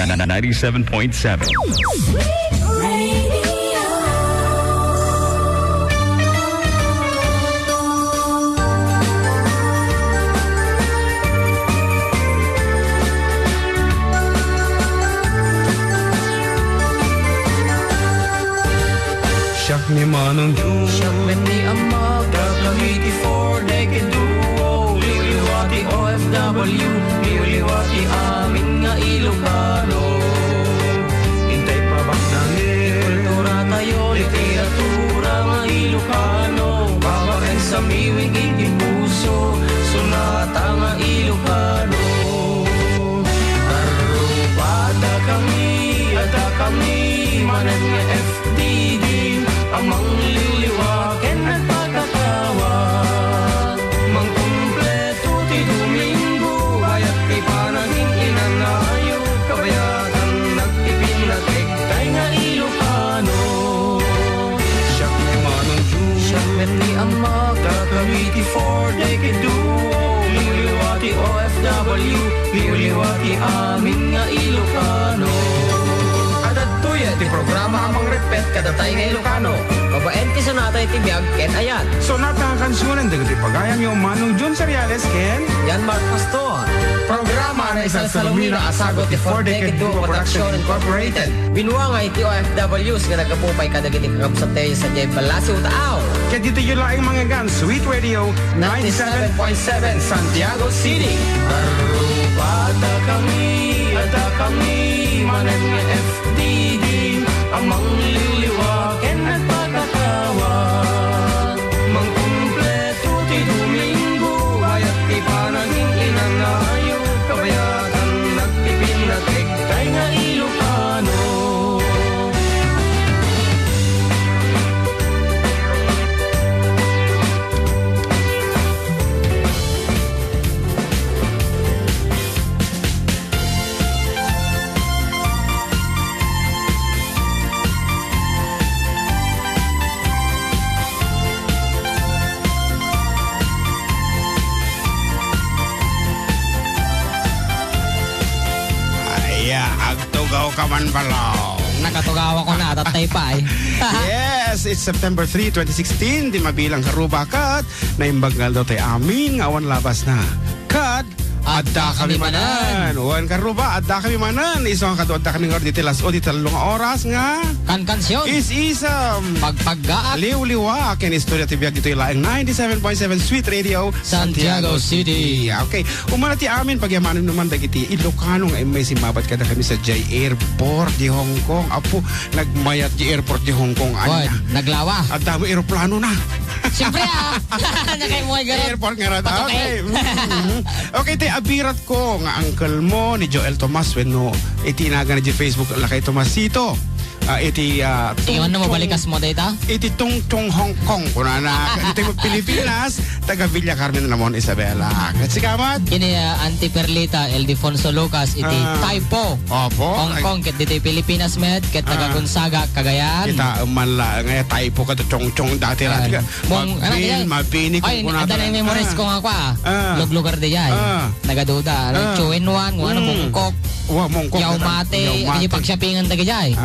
97.7. Siyak ni Manong June, siyak ni Amag, Cavite 4-decade duo, liwliwati OFW, liwliwati amin nga Ilocano. hintay pa bak nangin, Kultura tayo, literatura nga Ilocano, babaen sa miwing ikipuso, sunata nga Ilocano. Arubada kami, ada kami, manan nga FDD, amang liliwaken at pagkatawag. Mangkumpleto ti Domingo, ayat ti panaging inanayo, kabayatan nagtipinatek, kay nga Ilocano. siyak ni Manong June, Siyak ni Amag, Cavite 4-decade duo, liwliwati OFW, liwliwati amin nga Ilocano. Adatuya ti programa amang repet kadatay nga Ilocano. Babaen ti sonata iti biyag ken ayan. sonata ang kansunan dagiti pagayam yung Manong June Seriales ken Yan Mark Pastor. Programa na isang salumina asagot ti 4-decade duo Production Incorporated. Binuangay ti OFWs nga nagapupay kadagiti kakabsat tayo sa Jay Palacio Taaw. kaya dito yung laing mga gan Sweet Radio 97.7 Santiago City. Arubada kami, ada kami, manan nga FDD, amang liliwaken at pagkatawag. Mangkumpleto ti Domingo, ayat ti panaging inanayo, kabayatan nagtipinatek, kay nga Ilocano. agtugaw ka man balaw. Nakatugawa ko na, tatay pa eh. Yes, it's September 3, 2016. Di mabilang karuba kat na imbagal daw tayo amin nga awan labas na. Kat, adda kami manan. Uwan karuba, adda kami manan. Isang kato adda kami nga dito las o dito talong oras nga. Kan-kansyon. Is-isam. Pagpaggaak. Liw-liwa. Ken istorya tibiyag dito ilaing 97.7 Sweet Radio Santiago City. Okay. Umana ti amin pagyamanan naman dagiti Ilocano nga may simabat kada kami sa J Airport di Hong Kong. Apo nagmayat di airport di Hong Kong Boy, anya. naglawa. At damo eroplano na. Siyempre nakaimuhay garot. Airport nga rin. Patokay. Okay. Okay, te abirat ko nga uncle mo ni Joel Tomas when no itinaga na di Facebook lakay Tomasito. Tingnan mo balikas mo data? Iti tungtong Hong Kong kuna na dito mo Pilipinas taga Villa Carmen Ramon Isabela. Kasi kamat Ini Auntie Perlita, Ildefonso Lucas, iti Taipo. Opo. Hong Kong, ket dito Pilipinas med, ket taga Gonzaga, Cagayan. Kita manla nga Taipo ka tungtong dati ra. Mapini ko ay, kuna. ada na yung memories ko nga kwa. Lug-lugar de jay. Nagaduda. Chuenwan, wala mungkok. Wa mongkok. Yaw mate, kaya pag-shoppingan taga jay.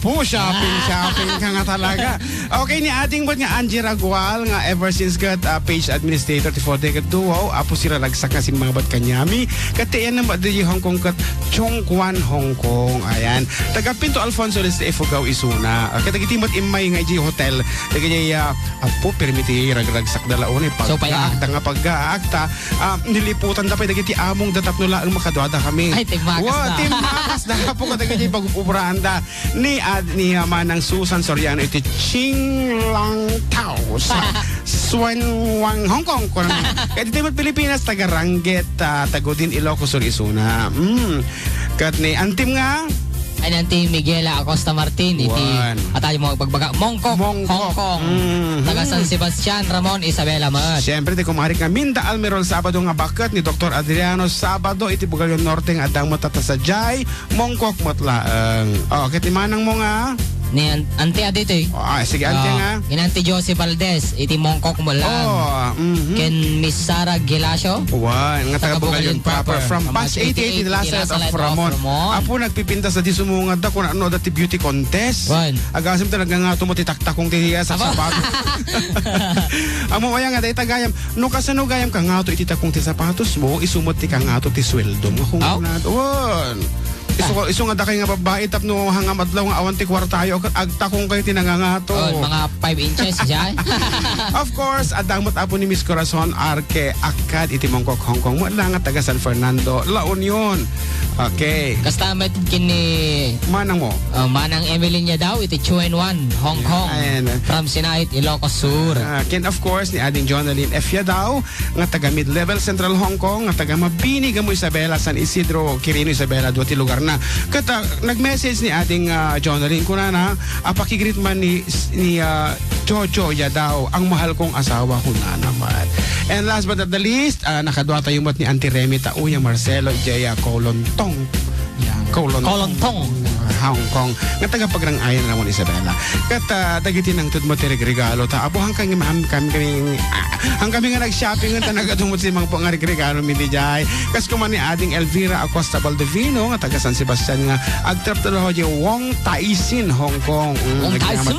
Po, shopping ka nga talaga. Okay, ni ating bot nga Angie Ragual nga ever since kat page administrator ti 4-decade duo, apo sila lagsak nga simbabat kanyami. Katiyan na ba di Hong Kong kat Chongquan Hong Kong. Ayan. Taga Pinto Alfonso des Ifugao Isuna. Katagitimot imay nga iji hotel. Taga niya apo permiti ragragsak dalaon pag akta nga pag-aakta. Niliputan dapat dagiti among datap nula ang makadwada kami. Ay, timmakas na. Timmakas na po ka dagiti pag-ubrahan da. Ni Manang Susan Soriano iti Ching Lang Tao sa Swan Wang Hong Kong. Kaya dito mo Pilipinas taga Rangget, Tagodin, Ilocos Sur Isuna. Kat ni antim nga ay nanti Miguela Acosta Martin iti atayo mo pagbaga Mongkok Hong Kong taga San Sebastian Ramon Isabela Mat. Siyempre di kumari ka Minda Almirol Sabado nga bakat ni Dr. Adriano Sabado iti Bugalyon Norte nga adang mo tatasajay Mongkok motlaang. Okay, timanang mo nga Ni Ante adito eh. Sige, ante nga. Ginanti Joseph Valdez, iti Mongkok mo lang. Ken Miss Sara Gilasio. Nga taga Bugalion proper. From Past 88, the last set of Ramon. Apo nagpipinta sa disumungad da kung ano dati beauty contest. Agasim talaga nga tumutitaktakong tihiya sa sapatos. Amo waya nga, dahil tagayam. No kasano gayam ka nga to ititakong ti sapatos mo, isumot ti ka nga to ti sweldo mo. Kung ano iso nga dakay nga babae tapno hangam adlaw nga awan ti kwartayo agtakong kayo tinangangato. Mga 5 inches siya. Of course, adamot apo ni Miss Corazon Arque Akad iti Mongkok Hong Kong. Wala nga taga San Fernando, La Union. Okay. Kastamet kini Manang mo. Manang Emily niya daw iti Chuan Hong Kong. From Sinait, Ilocos Sur. Ken of course ni ading Jonalyn Efya daw nga taga Mid-Level Central Hong Kong, nga taga Mabini Gamo Isabela San Isidro Quirino Isabela duati lugar na. Kata nag-message ni ading Jonalyn kuna na apakigrit man ni Jojo ya daw ang mahal kong asawa ko na naman. And last but not the least, nakadwa tayo mat ni Auntie Remy Tauyang Marcelo Jaya Colontong. Colontong. Hong Kong. Nga taga pagrangayan na naman Isabela. Kat dagiti ng tudmo ti regalo ta. Apo hangkang kami nga nag-shopping nga nagadumot si mga pangarig regalo mi di jay. Kas kuman ni ading Elvira Acosta Baldovino nga taga San Sebastian nga agtrap ta ho Wong Taisin Hong Kong. Wong Taisin.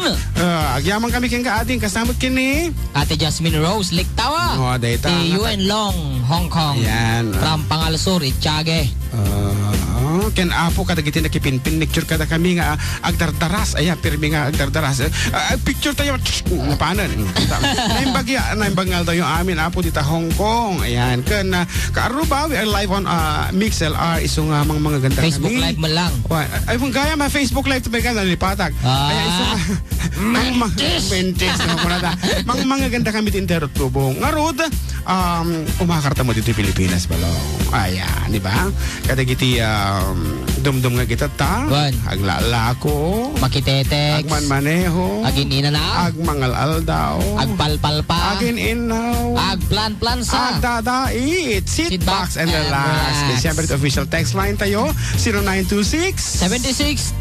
Agyaman kami king kaading kasamot kini Ate Jasmine Rose Liktawa. Data. Ti Yuen Long Hong Kong. Yan. From Pangalsur Itchage. Ken apo kadagiti nakipinpin picture kada kami nga agdardaras aya pirmi nga agdardaras picture tayo paano naimbagal tayo amin apo dita Hong Kong ayan ken kaaruba we are live on MixLR iso nga mga ganda Facebook kami. live mo lang Ay kung gaya ma Facebook live to ka nalipatag aya iso mga ganda kami tinterot tubong ngarod umakarta mo dito Pilipinas balong ayan di ba kadagiti dumdum nga kita ta aglalako makitetex agmanmaneho aginina na agmangalal daw agpalpalpa agin-inaw agplan sa agdadait sit-box and relax. Siyempre official text line tayo 0926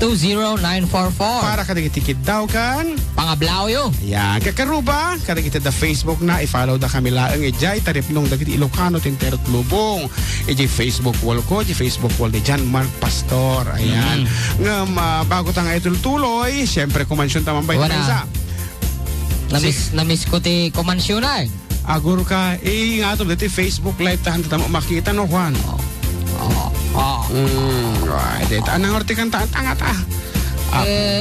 7620-944 para kadagiti daw kan pangablaw yo yan kakaruba kadagiti da Facebook na i-follow da kami laang ijay taripnong dagiti Ilocano tinterot lubong ijay Facebook wall ko ijay Facebook wall ni John Mark Pastor ayan bago ta nga itultuloy siyempre kumansyon tamang bay sa namiss ko ti kumansyon na agur ka nga to dati Facebook live tahan tamo makita no Juan dito anang orti kan tanga ta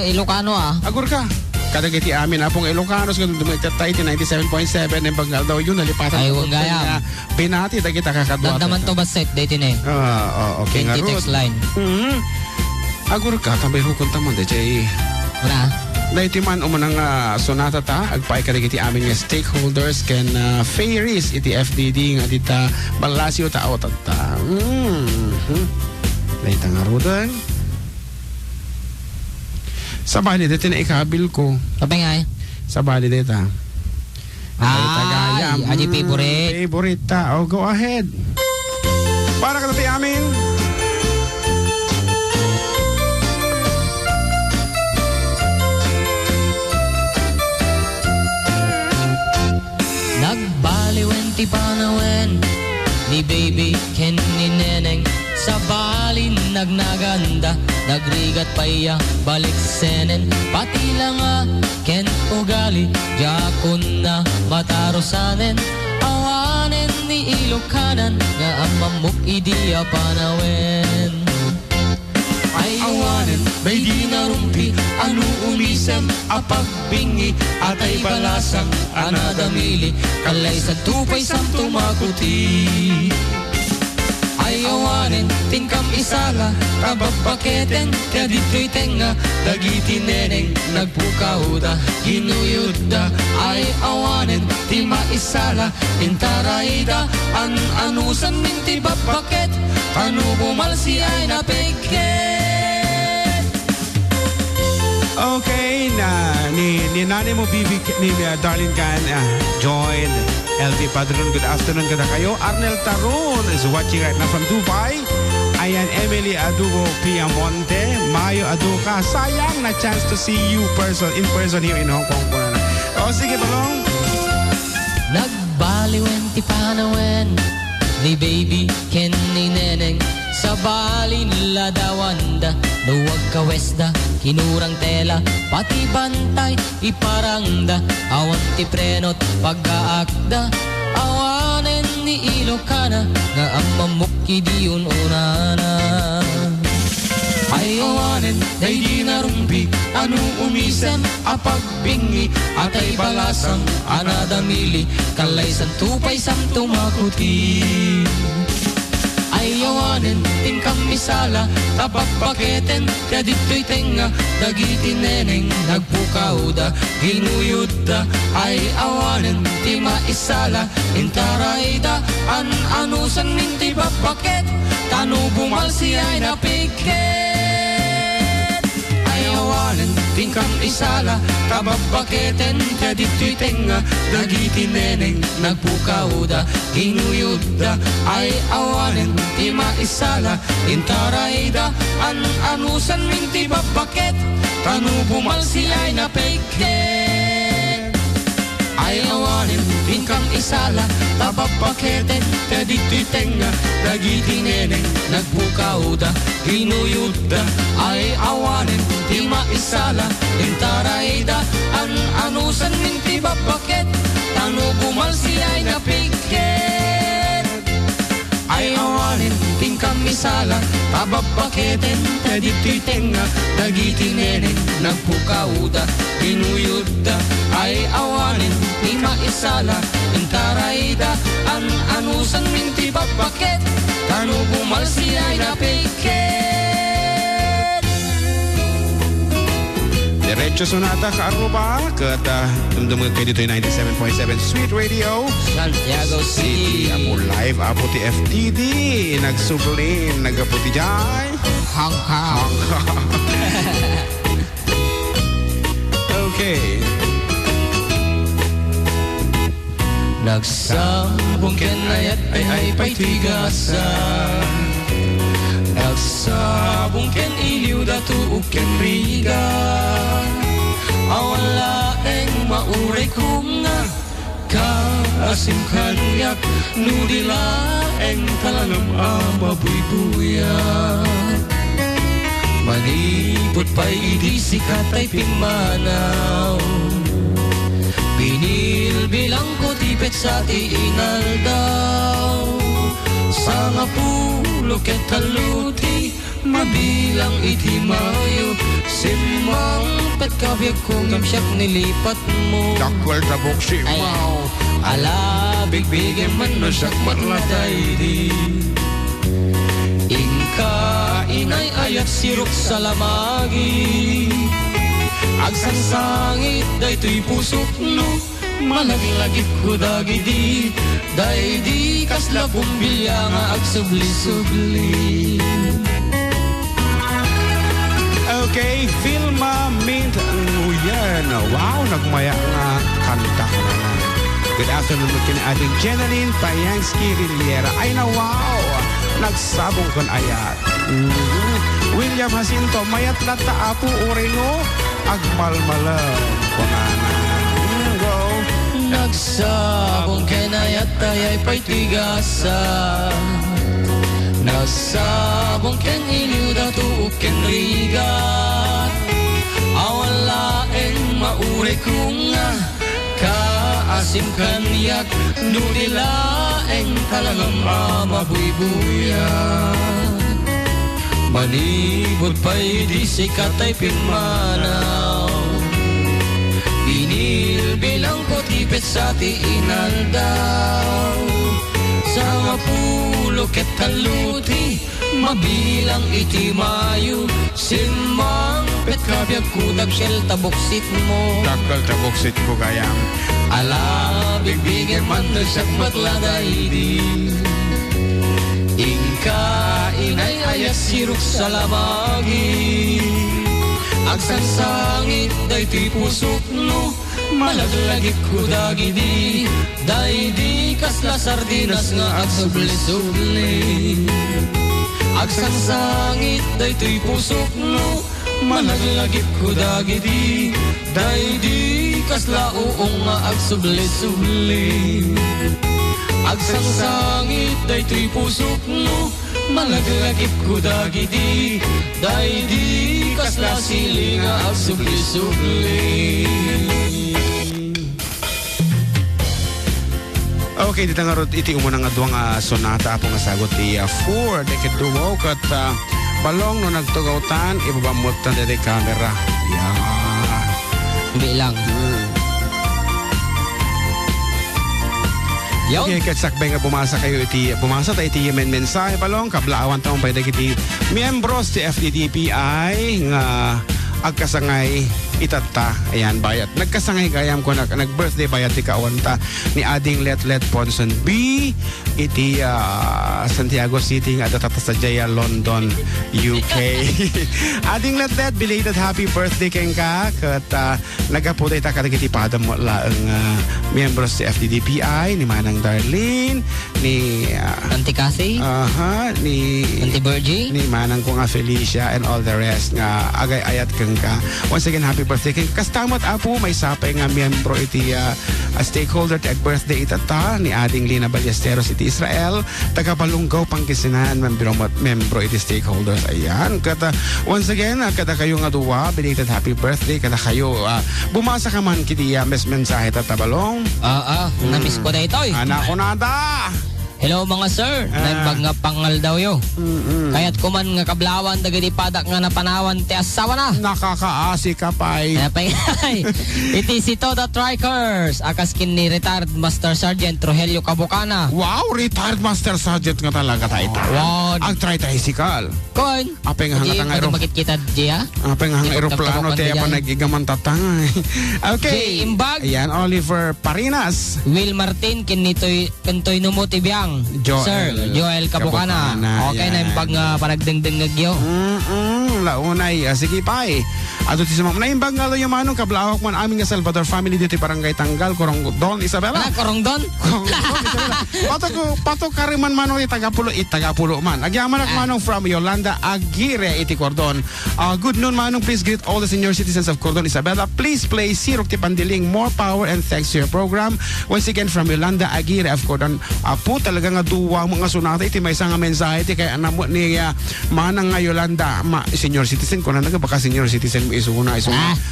Ilocano agur ka kadagiti amin apong Ilocanos kung dumitatay 97.7 ng bagal daw yun nalipatan ay huwag gaya pinati dagita kakadwa naman to baset dati na okay nga text line agur ka tambay hukon tamon dati wala dahiti man umunang sonata ta agpay kadagiti amin nga stakeholders ken fairies iti FDD nga dita balasyo ta awat ta dahita nga rudan sabali dito na ikabil ko. Sabi nga sabali dito. Aji favorite. Favorite ta. Oh, go ahead. Para ka dati amin. Nagbaliwen ti panawen ni baby ken ni neneng sa balin nagnaganda nagrigat paya balik senen pati lang ken ugali jakon na matarosanen awanen ni Ilocanan nga amamok idiya panawen ay awanen may di narumpi anu umisem apagbingi atay balasang anadamili kalay sa tupay samto makuti ay awanen tingkam isala kababaketen kadito'y tenga dagiti neneng nagpukauda ginuyuda ay awanen ti maisala intarayda anusan minti babaket anu bumalsi ay napigket. Okay na ni nanay mo Bibi ni Darlene Gan join LT Padron. Good afternoon kada kayo. Arnel Taron is watching right now from Dubai. ayan, Emily Adugo Piamonte, Mayo Aduca. Sayang na chance to see you in person here in Hong Kong. O, sige, Balong. Nagbaliwen ti panawen ni baby ken ni neneng sa bali nila dawanda duwag kawesda kinurang tela pati bantay iparangda awan ti prenot pagkaakda awanen ni Ilocana nga ang mamukki di yun unana ay awanen day di narumpi anu umisem apagbingi atay balasang anadamili kalay san tupay sam tumakuti ay awanen tingkam misala tapapaketen kaya dito'y tenga dagiti neneng nagpukauda ginuyuda ay awanen ti maisala intarayda anusan minti papaket tanu bumalsi ay napiket awanen tingkam isala tababaketen kaya dito'y tenga dagiti neneng nagpukauda ginuyuda ay awanen ti maisala intarayda anusan minti babaket tanu bumalsi ay napiket ay awanen tingkam isala tababaketen kaya dito'y tenga dagiti neneng nagpukauda ginuyuda ay awanen ti maisala intarayda anusan minti babaket tanu bumalsi ay napiket ay awanen tingkam misala tababaketen kaya dito'y tenga dagiti neneng nagpukauda ginuyuda ay awanen ti maisala intarayda anusan minti babaket tanu bumalsi ay napiket. Diretso Sonata Kaaruba Kata dumdumag kayo dito yung 97.7 Sweet Radio Santiago City Apo live, apo ti FTD Nagsublin, nagapo ti Jai Hong Kong Okay Nagsabong kenayat ay paitigasan Nagsabong ken iliw datu ken riga awala eng mauray kunga kaasim kanyak nudila eng talanam amabuybuyan manipot pa'y di sikat ay pimanaw binil bilang ko tipet sa tiinal daw sa nga pulo ket taluti mabilang iti mayo simang pet kabyag ko gamsyak nilipat mo Dakwal tabok si Mau ala bigbigem man no siyak matlatay di ingka inay ayat sirok sa lamagi agsansangit daytoy pusok no malaglagit ko dagidi day di kasla pumbilya nga agsubli-subli. Okay, Vilma Mint Nguyen. Wow, nagmaya nga kanta ko na. Good afternoon mo kini ating Jenaline Payansky Riliera. Ay na wow, nagsabong kon ayat. William Jacinto, mayat lata apo urengo, agmalmalam. Kunana. Go. Nagsabong kenayat ayay paitigasan Nagsabong ken iliw datu ken rigat awala eng maure kunga kaasim kanyak nudila eng talangam amabuybuyan manibot pa'y di sikat ay pinmanaw binil bilang ko tipet sa tiinal daw sa nga pulo ket taluti mabilang iti mayo simang pet kabyag kudag shell taboksit mo Dakal taboksit ko kayam ala bigbigyan man na siyak matladay di ingka inay ayas sirok sa lamagi agsansangit daytoy pusok no malaglagit ko dagidi day di kasla sardinas nga agsubli-subli Agsang sangit daytoy pusok no, managlagip ko dagiti, day di kasla uong nga agsubli-subli. Agsang sangit daytoy pusok no, managlagip ko dagiti, day di kasla sili nga agsubli-subli. Okay, dito nga iti umunang nga duwang sonata po nga sagot ti 4 decade duo kat balong no nagtugautan ibabamot na dito camera. Yeah. Hindi lang. Okay, katsakbay nga bumasa kayo bumasa tayo iti mensahe balong kablaawan taong pwede kiti miyembros ti FDDPI nga agkasangay itata. Ayan, bayat. Nagkasangay gayam ko nag-birthday bayat ti kaawanta ni Ading Let Ponson B. Iti Santiago City nga datata sa Jaya, London, UK. Ading Let, belated happy birthday keng ka. Kat nagaputay ta kadagiti padam mo laang membros si FDDPI, ni Manang Darlene, ni Auntie Cassie, ni Auntie Virgie, ni Manang ko nga Felicia and all the rest nga agay-ayat keng ka. Once again, happy birthday kay kastamot apo may sapay nga miyembro iti stakeholder ti birthday itata ni Ading Lina Ballesteros iti Israel taga Balunggaw Pangasinan membro iti stakeholders. Ayan kata once again kada kayo nga duwa belated happy birthday kada kayo bumasa ka man kiti mensahe tatabalong namiss ko na itoy anak ko nada. Hello mga sir, nagbag nga pangal daw yo. Kaya't kuman nga kablawan dagiti padak nga napanawan ti asawa na. Nakakaasi ka pay. Iti si Toda Trikers, akas kin ni retired Master Sergeant Rogelio Cabucana. Wow, retired Master Sergeant nga talaga tayo. Wow. Ang tricycle. Kon. Apeng hanga tanga aeroplano. Makikita diya. Apeng hanga aeroplano tayo pa nagigaman tatanga. Okay. J. Imbag. Ayan, Oliver Parinas. Will Martin kinitoy numuti biyang. Joel Cabucana. Okay na yung pag panagdengdengag yo. Launay. Sige pay. Ato ti sumam na imbag nga yung manong kablawak man aming nga Salvador family dito Barangay Tanggal, Corongdon, Isabela. Corongdon? Pato kariman manong itagapulo man. Agyaman ak manong from Yolanda Aguirre iti Cordon. Good noon manong, please greet all the senior citizens of Cordon, Isabela. Please play Sirok ti Pandiling, more power and thanks to your program. Once again from Yolanda Aguirre of Cordon. Apo talaga nga duwa mo nga sunata iti may isang mensahe iti kaya anamo ni manang nga Yolanda senior citizen ko na baka senior citizen mo isuna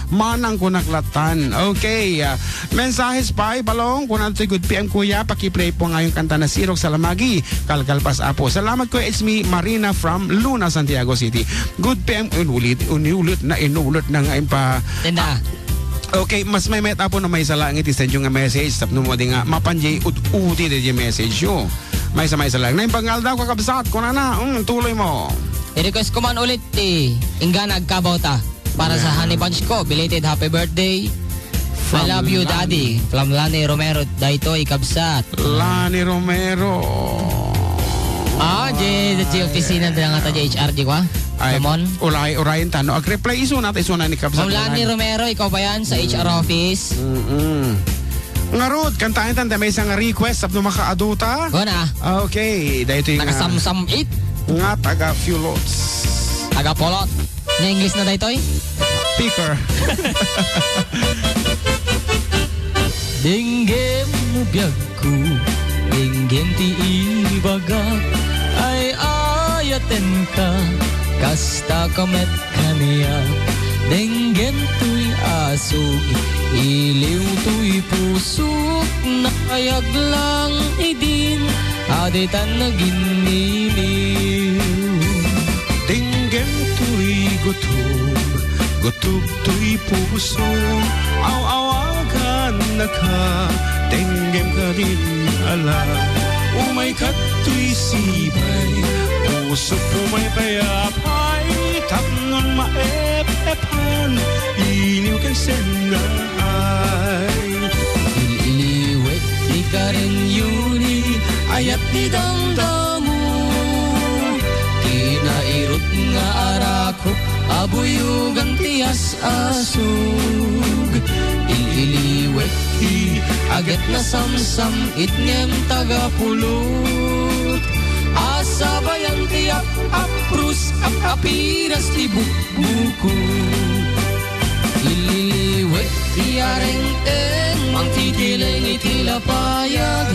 manang ko naklatan. Okay, mensahes pa balong kung nato good PM kuya pakiplay po nga yung kanta na Sirok sa Lamagi Kalkalpas apo. Salamat ko, it's me Marina from Luna, Santiago City. Good PM inulit na nga impa okay, mas may meta po na may salangit isend yung message tapno mo di nga mapanjay uti di message yo. May salang na impangal daw kakabsat ko na tuloy mo. I-request ko man ulit ingga nagkabaw ta para sa honey bunch ko. Belated happy birthday. I love you daddy. From Lani Romero dayto ikabsat. Lani Romero. Di opisina na nga ta HRD ko Ramon. Urayin tano. Ag-reply iso ni kabsat. From Lani Romero, ikaw ba yan sa HR office? Nga Rod, kantaan tanda may isang request sa makaaduta. Guna. Okay, dahito yung Nakasamsam 8. nga taga Fulots. Taga Polot. Na English na daytoy? Picker. Dinggem mo biyag ko, dinggem ti ibagak, ay ayaten ka, kasta kamet kaniya. Dinggem to'y asog, iliw to'y pusok, nakayag lang idin, aditan na giniliw. Dinggem to'y gutob to'y puso, aw-awagan na ka, dinggem ka din ala. Umay ka to'y sibay, puso pumay payapay, tapnon maep-epan, iliw kang senay. Iliwet di ka rin yuni, ayat di damdamu, tinairot nga arako, abuyugang tiyas asug. Iliwet di agat na samsam itngem tagapulot, Asabayan ti aprus apiras ti buko. Ililiwet ti areng-eng mang titileng itilapayag.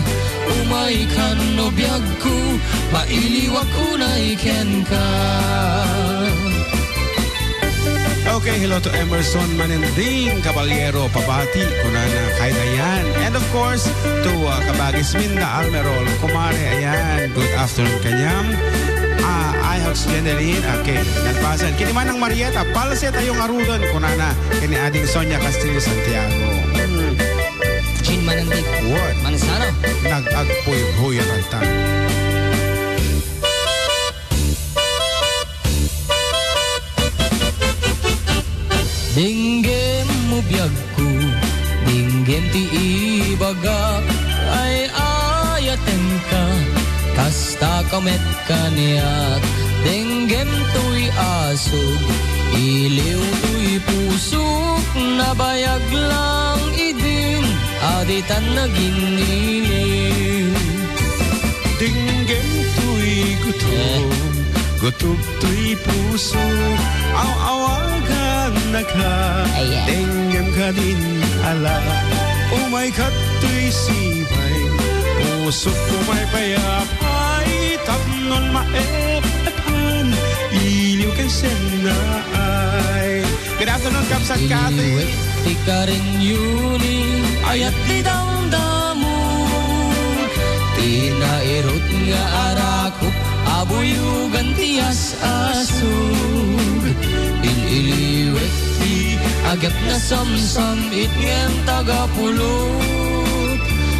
Umay kan no biyag ko, mailiwag ko na iken ka. Okay, hello to Emerson Manending Caballero Pabati, kunana kahit ayan. And of course, to Kabagis Minda Almerol, kumare ayan, good afternoon kanyam. Ihox Generin, okay, nagpasan. Kiniman ng Marieta, palse tayong arudan, kunana, kini ading Sonia Castillo Santiago. Chin Manandik, What? Mansano. Nag-agpoy-hoy ang kanta. Dinggem mo biyag ko, dinggem ti ibagak, ay ayaten ka, kasta kamet kaniyak. Dinggem to'y asog, iliw to'y pusok, nabayag lang idin, aditan naging iliw. Dinggem to'y gutom, gutom to'y puso, aw-awagan na ka, Ayan. dinggem ka din ala, umay ka to'y sibay, puso umay payapay, tapnon maepan, iliw kay senaay. Good afternoon, Kapsat Kathy. Iliwet ti ka rin yuni, ayat ti damdamu. Tinairot nga arakop, abuyugan ti asasug. Ililiwet ti agap na samsam, itngem tagapulot.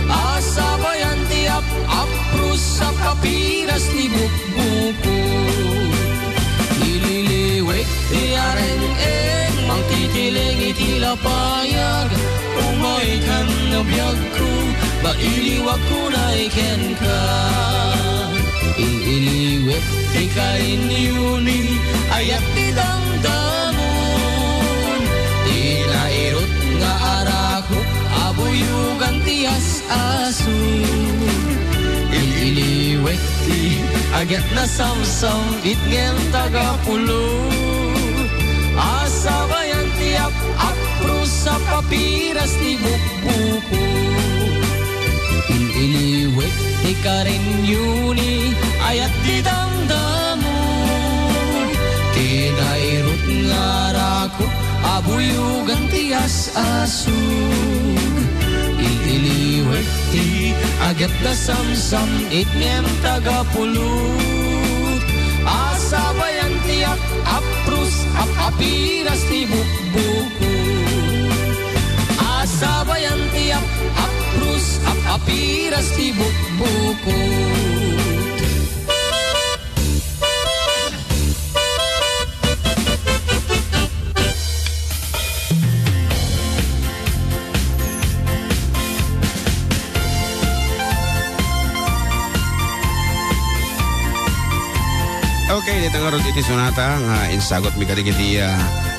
Asabayan ti aprus sa papiras ti bukbukot. Ililiwet ti areng-eng, mang titiling itilapayag. Umay kan na biyag ko, mailiwag ko na iken ka. Ililiwet ti kain yuni, ayat ti damdamon. Tinairot nga arako, abuyugan ti as-asun. Ililiwet ti agat na samsam, itngem tagapulot. Asabayan ti aprus sa papiras ti bukbuko. Ililiwet ti karin yuni, ayat ti damdamon. Tinairot nga rako, abuyugan ti as-asug. Ililiwet ti agat na samsam, itngem tagapulot. Asabayan ti aprus apiras ti bukbuko. Asabayan ti aprus apiras ti bukbuko. Okay, dito nga ron iti sunata nga insagot mi kadigiti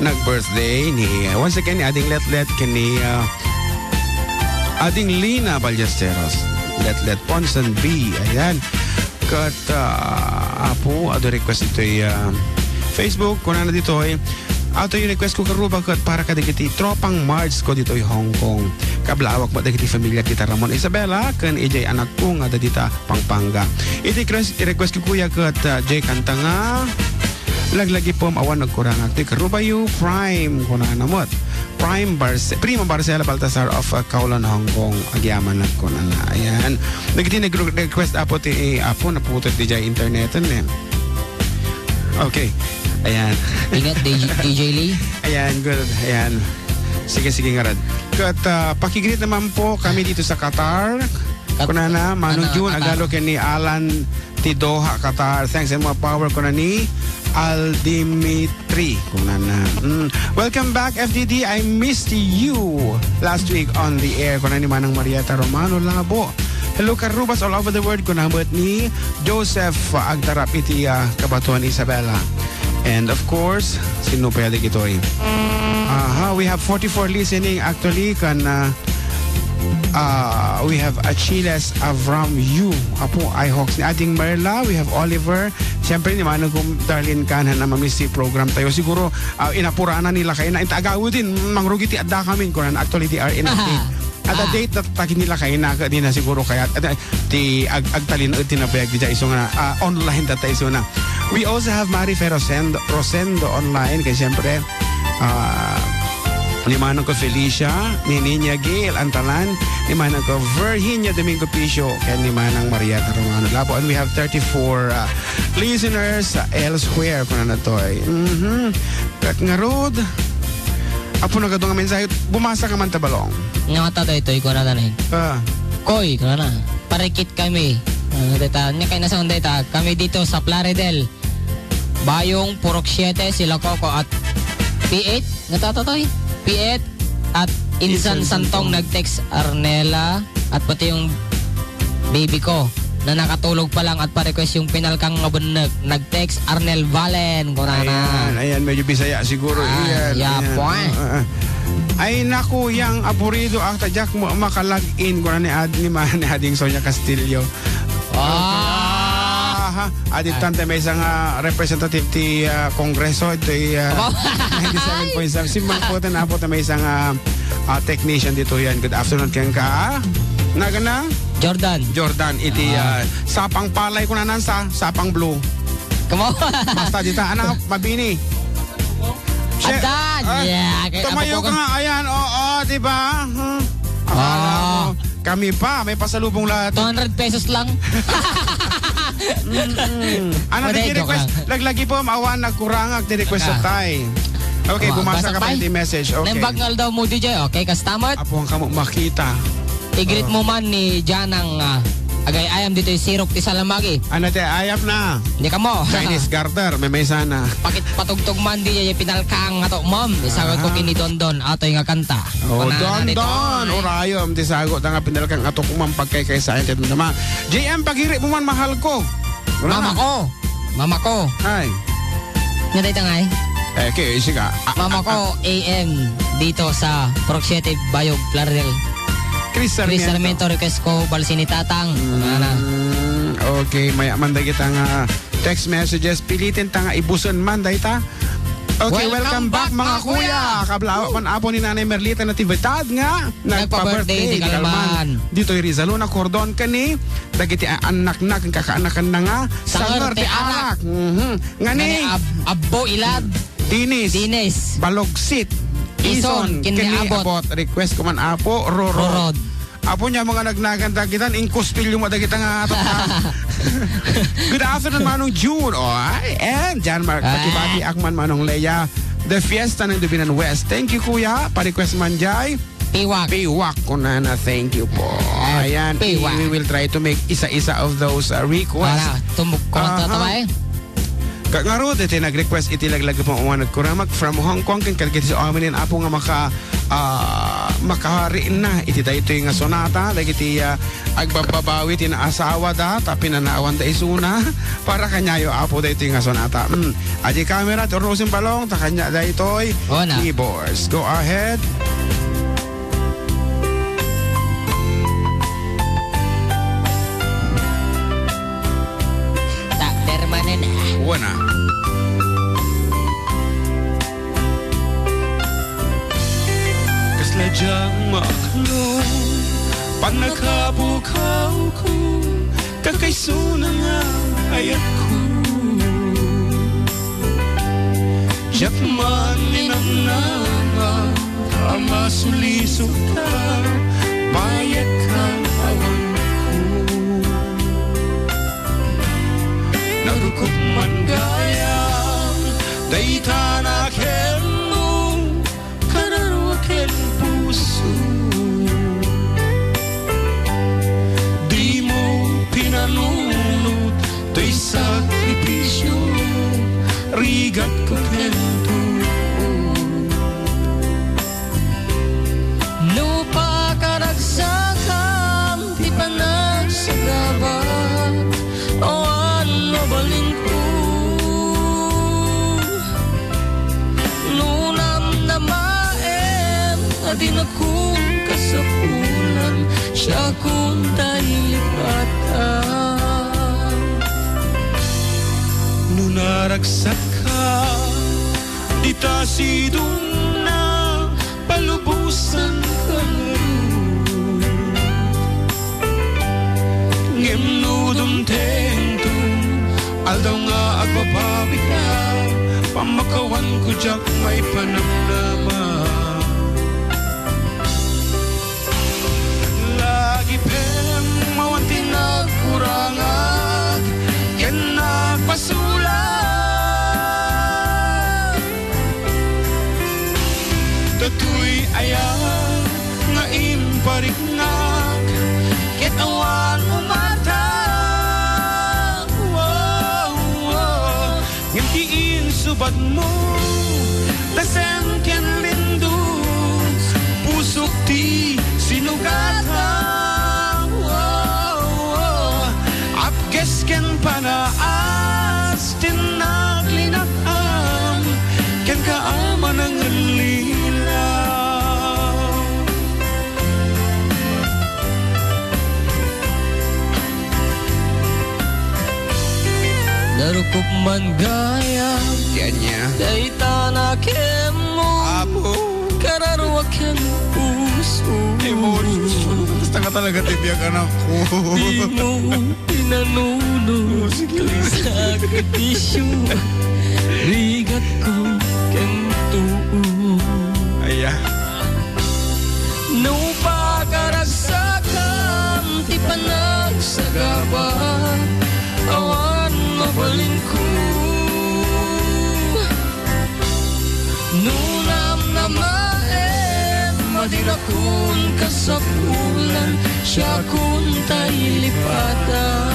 nag-birthday ni once again ni ading letlet kini ading Lina Ballesteros. Letlet Ponson B. Ayan. Kat apo ado request ito Facebook kuna na dito ato yung request ko karuba kat para kadigiti tropang March ko dito Hong Kong. Kablawak ba dagiti familia kita Ramon Isabela kan ijay anak ko nga dita Pampanga. Iti request ko kuya kat Jay kanta nga laglagi po awan nagkurang ati karubayo Prime kuna namot. Prima Barcela Baltasar of Kowloon, Hong Kong. Agyaman lang ko na. Ayan. Nag-request apo ti apo naputot di jay internetan eh. Okay. Ayan. Ingat DJ Lee. Ayan, good. Ayan. Sige nga rad. Kat pakigrit naman po kami dito sa Qatar. Kunana, Manong June, agalo ni Alan Tidoha, Qatar. Thanks and more power kuna ni Aldimitri. Kunana. Welcome back, FDD. I missed you last week on the air. Kuna ni Manang Marieta Romano Labo. Hello, Karubas all over the world. Kunabot ni Joseph Agtarap iti Kabatuan Isabela. And of course, sino pwede ito eh? We have 44 listening actually kan We have Achilles Avram Yu. Apo iHawks ni ating Merla. We have Oliver. Siyempre ni Manong kung Darlene Kanan na mamisi program tayo. Siguro inapurana nila kayo na itagawo din. Mangrugi ti adda kami. Kung actually di are in a date. At a date na tagin nila kayo na di na siguro kaya ti agtalin at tinabayag di iso nga online data iso na. We also have Marife Rosendo online. Kaya siyempre ni Manong ko Felicia, ni Ninya Gail Antalan, ni Manong ko Virginia Domingo Pisio, kaya ni Manang Maria Carumano Lapo. And we have 34 listeners elsewhere kung ano to ay. Kat nga road. Apo na gadong mensahe, bumasa ka man tabalong. Nga mata ito, ko na tanin. Koy, ko na. Parikit kami. Nya kay nasa data, kami dito sa Plaridel. Bayong Purok 7, sila Coco at P8. Natatotoy? P8 at Insan Santong nag-text Arnela at pati yung baby ko na nakatulog pa lang at pa-request yung pinalkang ngabunag. Nag-text Arnel Valen. Ayan, medyo Bisaya siguro. Ay naku, yang aburido ang tadyak mo makalag-in ko na ni Ading Sonia Castillo. Adit tante may isang representative ti Kongreso ito 97.7 simbang po na po may isang technician dito yan. Good afternoon kang ka nagana Jordan iti sapang palay ko na nansa sapang blue basta dito anak mabini Adan! Tumayo ka nga ayan diba kami pa may pasalubong lahat 200 pesos lang. Ano di request? Laglagi po maawan nagkurangag di request sa tay. Okay, bumasa ka pa yung message. Okay. Nembagnal daw mo DJ, okay? Kastamot? Apo ang kamo makita. Igrit mo man ni Janang agay ayam dito yung sirok ti Salamagi. Ano te, ayap na. Hindi ka mo. Chinese garter, may sana. Pakit patugtog man di yung pinalkang ato mom. Isagot ko kini Dondon ato yung kanta. Dondon. Urayom, di sagot nga pinalkang ato kumang pagkay sa akin. JM, paghiri mo man mahal ko. Mama ko. Ay. Nga tayo ngay? Okay, siga. Mama ko AM dito sa Proxietive Bayog Plaridel. Chris Sarmiento request ko balsini tatang. Okay, may manda kita nga text messages pilitin ta nga ibuson man dayta. Okay, welcome back mga kuya. Kablaw man apo ni Nanay Merlita natividad nga nagpa-birthday di Kalman. Dito yung Rizalo na cordon kani dagiti anak na kang kakaanak na nga sanger ti anak. Ngani Abbo Ilad Dinis Balogsit Ison kini abot request ko man apo Rorod. Apo niya mga nagnagandagitan inkuspilyo mo dagita nga ato. Good afternoon Manong June. And Jan Mark Patibati Akman Manong Leia. The Fiesta ng Dubinan West. Thank you kuya. Pa-request man jay. Piwak ko na thank you po. Ayan. We will try to make isa-isa of those requests. Tumuk ko na tataway. Kagaro dito nag-request itilaglag po ang nagkuramag from Hong Kong kang kalgit sa amin apo nga makahari na iti dayto nga sonata dagiti agbababawi ti asawa da tapi nanaawan da isuna para kanyayo apo dayto nga sonata. Aji camera to Rosin Balong ta kanya daytoy keyboards. Go ahead. Wana. Kasladyang maaklong pag nakabukaw ko kakaysuna nga ayat ko Jack man ninamnama ama sulisok ka bayat ka awan Narukop man gayang dayta na ken mo kanaro ken puso di mo pinanunod to'y sakripisyo rigat ko kento Lupa ka nagsakam di pa nagsagabat baling ko nunam na maem adi na kong kasapulan siya kung tailipatan. Nunaragsak ka, di ta sidong na palubusan ka ngem nudum tengtum aldaw nga agbabawi ka pamakawan ko jak may panamnama lagi pem mawanti nagkurangag ken nagpasulat datoy ayang nga impariknag ket awan umata ngimtiin subad mo tasem ken lindus pusok ti sinugata apkes ken panaas tinaglinakam ken kaaman ang lilaw Narukop man gaya yan niya Day tanakem mo apo Kararwaken puso basta ka talaga tibiyag anak ko Di mo pinanuno Sakritisyo Rigat ko kento aya No pakaragsakan Ti panagsagaba Awan mabalin ko Nunam na maem Madirakun kasapulan Siya kun tailipatan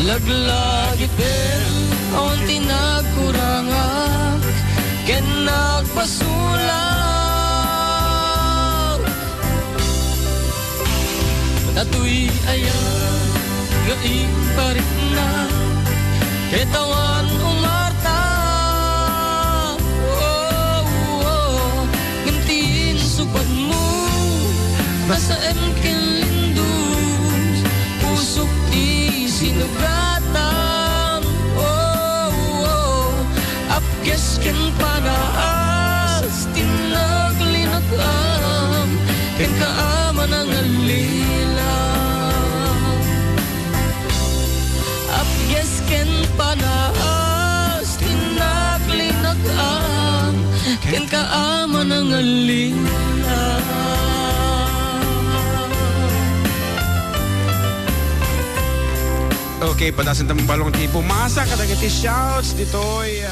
Laglagi pen Awan tinagkurangak Ken nagpasulat Tatoy ayan Gaing parit na Ketawan umarta Ngantiin subad mo Basta emken lindus Pusok ti sinugatan Apkes ken panaas Tinaglinakam Ken kaaman ang alilaw Apkes ken panaas Tinaglinakam Ken kaaman ang alilaw okay padasan tamang balong tipo masa kadagiti shouts ditoy